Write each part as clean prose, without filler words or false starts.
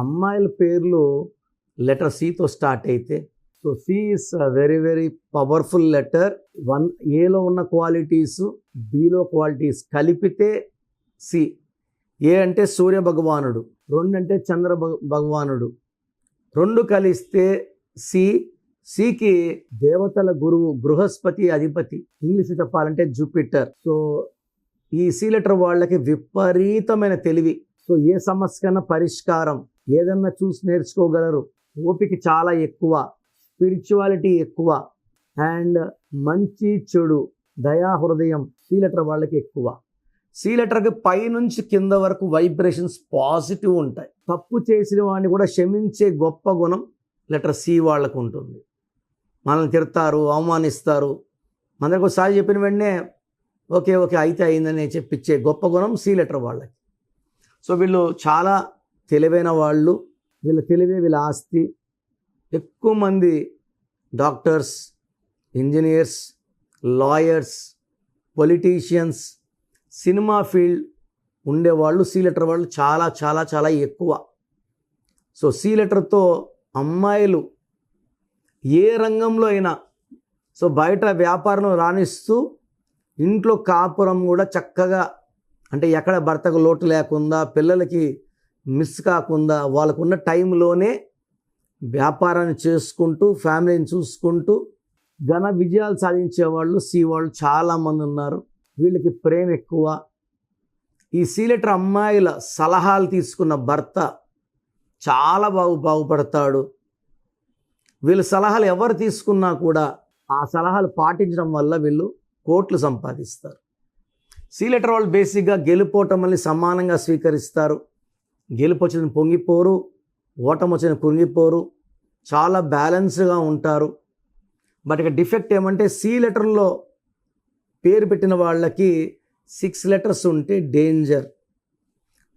అమ్మాయిల పేర్లు లెటర్ సితో స్టార్ట్ అయితే, so C is very very powerful letter. ఏలో ఉన్న క్వాలిటీస్ బిలో క్వాలిటీస్ కలిపితే సి. ఏ అంటే సూర్య భగవానుడు, 2 అంటే చంద్ర భగవానుడు, 2 కలిస్తే సి. సికి దేవతల గురువు బృహస్పతి అధిపతి, ఇంగ్లీష్ చెప్పాలంటే జూపిటర్. సో ఈ సి లెటర్ వాళ్ళకి విపరీతమైన తెలివి. సో ఏ సమస్యకన్నా పరిష్కారం, ఏదన్నా చూసి నేర్చుకోగలరు, ఓపిక చాలా ఎక్కువ, స్పిరిచువాలిటీ ఎక్కువ, అండ్ మంచి చెడు దయా హృదయం సి లెటర్ వాళ్ళకి ఎక్కువ. సి లెటర్కి పైనుంచి కింద వరకు వైబ్రేషన్స్ పాజిటివ్ ఉంటాయి. తప్పు చేసిన వాడిని కూడా క్షమించే గొప్ప గుణం లెటర్ సి వాళ్ళకు ఉంటుంది. మనల్ని తిడతారు, అవమానిస్తారు, మనకు ఒకసారి చెప్పిన వెంటనే ఓకే ఓకే అయితే అయిందని చెప్పించే గొప్ప గుణం సి లెటర్ వాళ్ళకి. సో వీళ్ళు చాలా తెలివైన వాళ్ళు, వీళ్ళ తెలివే వీళ్ళ ఆస్తి. ఎక్కువ మంది doctors, engineers, lawyers, politicians, cinema field ఉండేవాళ్ళు సి లెటర్ వాళ్ళు చాలా చాలా చాలా ఎక్కువ. సో సి లెటర్తో అమ్మాయిలు ఏ రంగంలో అయినా, సో బయట వ్యాపారం రాణిస్తూ ఇంట్లో కాపురం కూడా చక్కగా, అంటే ఎక్కడ భర్తకు లోటు లేకుండా, పిల్లలకి మిస్ కాకుండా, వాళ్ళకున్న టైంలోనే వ్యాపారాన్ని చేసుకుంటూ ఫ్యామిలీని చూసుకుంటూ ఘన విజయాలు సాధించే వాళ్ళు సి వాళ్ళు చాలామంది ఉన్నారు. వీళ్ళకి ప్రేమ ఎక్కువ. ఈ సి లెటర్ అమ్మాయిల సలహాలు తీసుకున్న భర్త చాలా బాగుపడతాడు. వీళ్ళ సలహాలు ఎవరు తీసుకున్నా కూడా ఆ సలహాలు పాటించడం వల్ల వీళ్ళు కోట్లు సంపాదిస్తారు. సి లెటర్ వాళ్ళు బేసిక్గా గెలుపోవటమని సమానంగా స్వీకరిస్తారు. గెలుపు వచ్చిన పొంగిపోరు, ఓటమి వచ్చిన కుంగిపోరు, చాలా బ్యాలెన్స్గా ఉంటారు. బట్ ఇక డిఫెక్ట్ ఏమంటే సి లెటర్లో పేరు పెట్టిన వాళ్ళకి 6 లెటర్స్ ఉంటే డేంజర్.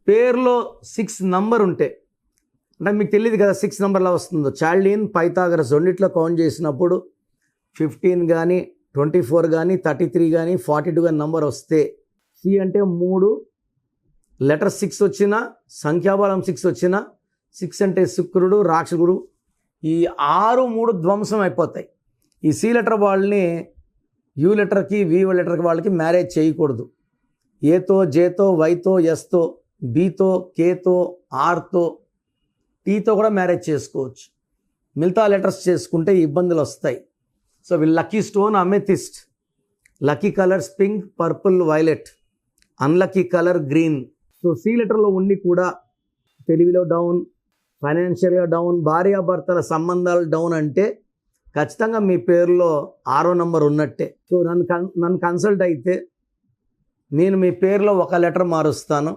పేరులో 6 నంబర్ ఉంటే, అంటే మీకు తెలియదు కదా 6 నంబర్లా వస్తుందో. చాల్డీన్, పైథాగరస్ రెండిట్లో కౌంట్ చేసినప్పుడు 15 కానీ 24 కానీ 33 కానీ 42 కానీ నంబర్ వస్తే సి అంటే 3, లెటర్ 6 వచ్చినా, సంఖ్యాబలం 6 వచ్చినా, 6 అంటే శుక్రుడు, రాక్షసుడు, ఈ 6 3 ధ్వంసం అయిపోతాయి. ఈ సి లెటర్ వాళ్ళని యూ లెటర్కి వి లెటర్కి వాళ్ళకి మ్యారేజ్ చేయకూడదు. ఏతో, జేతో, వైతో, ఎస్తో, బీతో, కేతో, ఆర్తో, టీతో కూడా మ్యారేజ్ చేసుకోవచ్చు. మిగతా లెటర్స్ చేసుకుంటే ఇబ్బందులు వస్తాయి. సో వీళ్ళు lucky stone amethyst, lucky colours pink, purple, violet, unlucky colour green. So C లెటర్లో ఉండి కూడా తెలివిలో డౌన్, ఫైనాన్షియల్గా డౌన్, భార్యాభర్తల సంబంధాలు డౌన్ అంటే ఖచ్చితంగా మీ పేరులో 6వ నంబర్ ఉన్నట్టే. సో నన్ను కన్సల్ట్ అయితే నేను మీ పేరులో ఒక లెటర్ మారుస్తాను.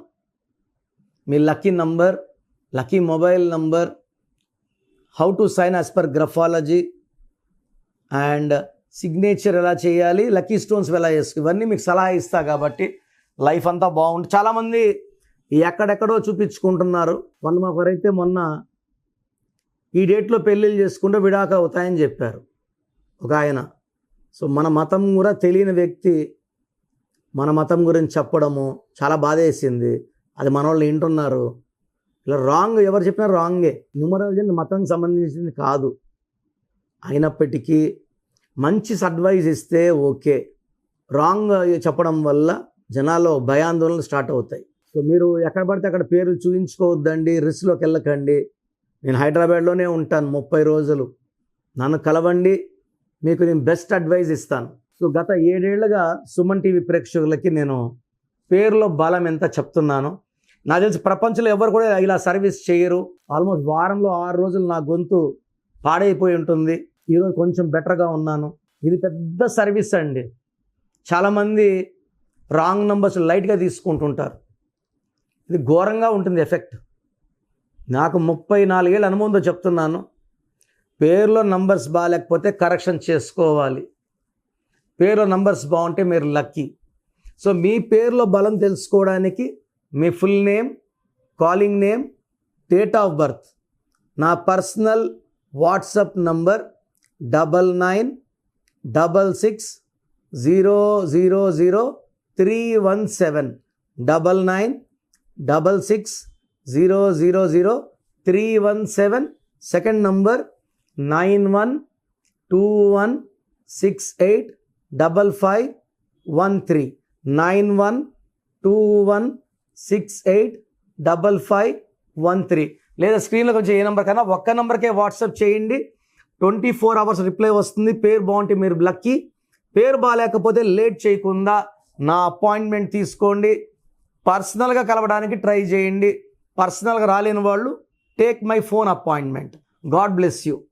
మీ lucky number, lucky mobile number, how to sign as per graphology, and signature ఎలా చేయాలి, లక్కీ స్టోన్స్ ఎలా చేసుకో, ఇవన్నీ మీకు సలహా ఇస్తా. కాబట్టి లైఫ్ అంతా బాగుంటుంది. చాలామంది ఎక్కడెక్కడో చూపించుకుంటున్నారు. ఒకరైతే మొన్న ఈ డేట్లో పెళ్ళిళ్ళు చేసుకుంటే విడాక అవుతాయని చెప్పారు ఒక ఆయన. సో మన మతం కూడా తెలియని వ్యక్తి మన మతం గురించి చెప్పడము చాలా బాధేసింది. అది మన వాళ్ళు వింటున్నారు. ఇలా రాంగ్, ఎవరు చెప్పినా రాంగే. న్యూమరాలజీ మతానికి సంబంధించింది కాదు. అయినప్పటికీ మంచి అడ్వైజ్ ఇస్తే ఓకే. రాంగ్ చెప్పడం వల్ల జనాల్లో భయాందోళనలు స్టార్ట్ అవుతాయి. సో మీరు ఎక్కడ పడితే అక్కడ పేర్లు చూపించుకోవద్దండి, రిస్క్లోకి వెళ్ళకండి. నేను హైదరాబాద్లోనే ఉంటాను 30 రోజులు. నన్ను కలవండి, మీకు నేను బెస్ట్ అడ్వైజ్ ఇస్తాను. సో గత 7 ఏళ్లుగా సుమన్ టీవీ ప్రేక్షకులకి నేను పేరులో బలం ఎంత చెప్తున్నాను. నాకు తెలిసి ప్రపంచంలో ఎవరు కూడా ఇలా సర్వీస్ చేయరు. ఆల్మోస్ట్ వారంలో 6 రోజులు నా గొంతు పాడైపోయి ఉంటుంది. ఈరోజు కొంచెం బెటర్గా ఉన్నాను. ఇది పెద్ద సర్వీస్ అండి. చాలామంది రాంగ్ నంబర్స్ లైట్గా తీసుకుంటుంటారు. ఇది ఘోరంగా ఉంటుంది ఎఫెక్ట్. నాకు 34 ఏళ్ళ అనుభవంతో చెప్తున్నాను. పేరులో నంబర్స్ బాగాలేకపోతే కరెక్షన్ చేసుకోవాలి. పేరులో నంబర్స్ బాగుంటే మీరు లక్కీ. సో మీ పేరులో బలం తెలుసుకోవడానికి మీ full name, calling name, date of birth, నా personal WhatsApp number 9966000317 9966000317. 317. Second number 9121685513. 9121685513. లేదా స్క్రీన్లో కొంచెం ఏ నెంబర్ కన్నా ఒక్క నెంబర్కే వాట్సాప్ చేయండి. 24 hours రిప్లై వస్తుంది. పేరు బాగుంటే మీరు లక్కీ, పేరు బాగాలేకపోతే లేట్ చేయకుండా నా అపాయింట్మెంట్ తీసుకోండి. పర్సనల్గా కలవడానికి ట్రై చేయండి. పర్సనల్గా రాలేని వాళ్ళు take my phone appointment. God bless you.